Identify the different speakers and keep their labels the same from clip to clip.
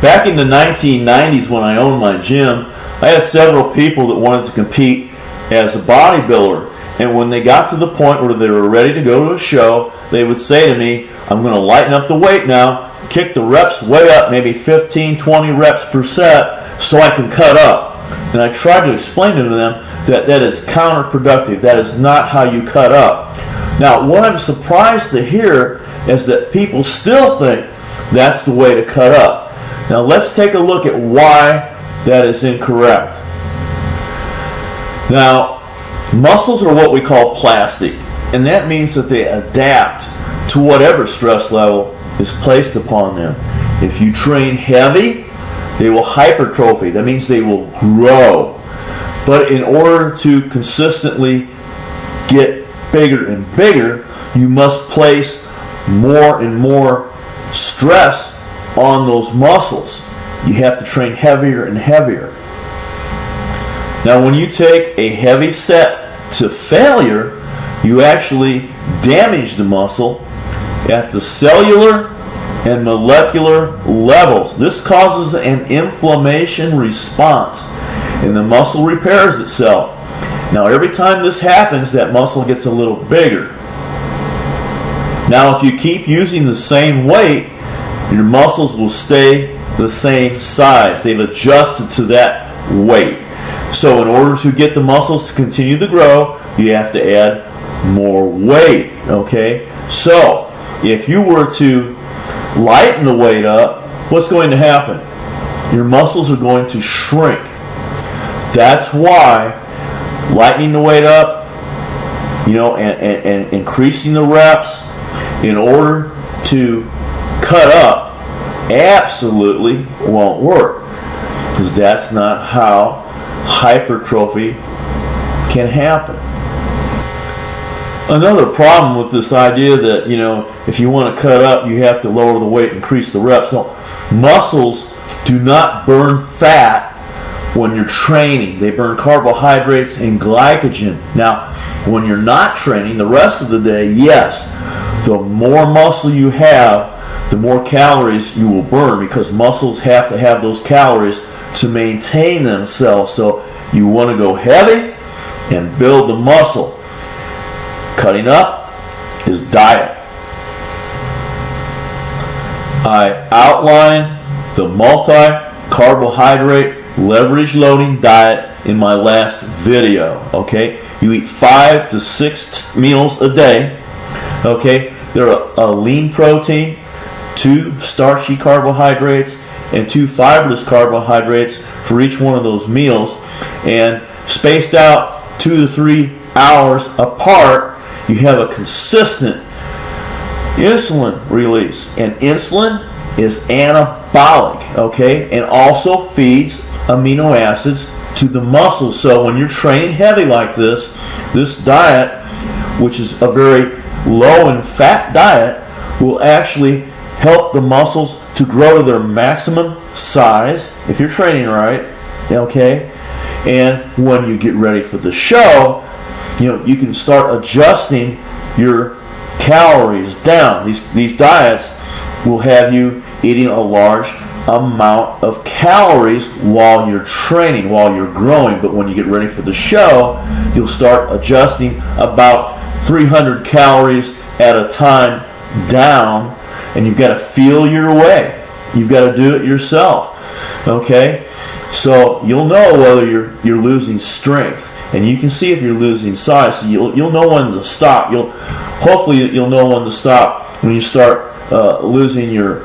Speaker 1: Back in the 1990s when I owned my gym, I had several people that wanted to compete as a bodybuilder. And when they got to the point where they were ready to go to a show, they would say to me, I'm going to lighten up the weight now, kick the reps way up, maybe 15, 20 reps per set, so I can cut up. And I tried to explain to them that that is counterproductive. That is not how you cut up. Now, what I'm surprised to hear is that people still think that's the way to cut up. Now, let's take a look at why that is incorrect. Now, muscles are what we call plastic, and that means that they adapt to whatever stress level is placed upon them. If you train heavy, they will hypertrophy. That means they will grow. But in order to consistently get bigger and bigger, you must place more and more stress on those muscles. You have to train heavier and heavier. Now, when you take a heavy set to failure, you actually damage the muscle at the cellular and molecular levels. This causes an inflammation response, and the muscle repairs itself. Now, every time this happens, that muscle gets a little bigger. Now, if you keep using the same weight, your muscles will stay the same size. They've adjusted to that weight. So in order to get the muscles to continue to grow, you have to add more weight, okay? So if you were to lighten the weight up, what's going to happen? Your muscles are going to shrink. That's why lightening the weight up, and increasing the reps in order to cut up absolutely won't work, because that's not how hypertrophy can happen. Another problem with this idea that, if you want to cut up, you have to lower the weight, increase the reps. No, muscles do not burn fat when you're training. They burn carbohydrates and glycogen. Now, when you're not training the rest of the day, yes, the more muscle you have, the more calories you will burn, because muscles have to have those calories to maintain themselves. So you want to go heavy and build the muscle. Cutting up is diet. I outline the multi-carbohydrate leverage loading diet in my last video. Okay, you eat 5 to 6 meals a day. Okay, they're a lean protein, 2 starchy carbohydrates, and 2 fibrous carbohydrates for each one of those meals, and spaced out 2 to 3 hours apart. You have a consistent insulin release, and insulin is anabolic, okay, and also feeds amino acids to the muscles. So when you're training heavy like this diet, which is a very low in fat diet, will actually help the muscles to grow to their maximum size if you're training right, okay? And when you get ready for the show, you can start adjusting your calories down. These diets will have you eating a large amount of calories while you're training, while you're growing. But when you get ready for the show, you'll start adjusting about 300 calories at a time down, and you've got to feel your way. You've got to do it yourself, okay? So you'll know whether you're losing strength, and you can see if you're losing size. So you'll know when to stop. Hopefully you'll know when to stop when you start losing your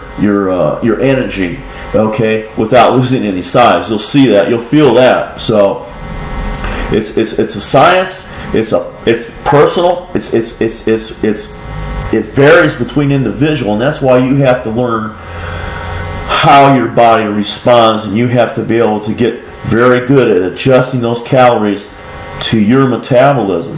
Speaker 1: energy, okay, without losing any size. You'll see that. You'll feel that. So it's a science. It's personal. It varies between individual, and that's why you have to learn how your body responds, and you have to be able to get very good at adjusting those calories to your metabolism.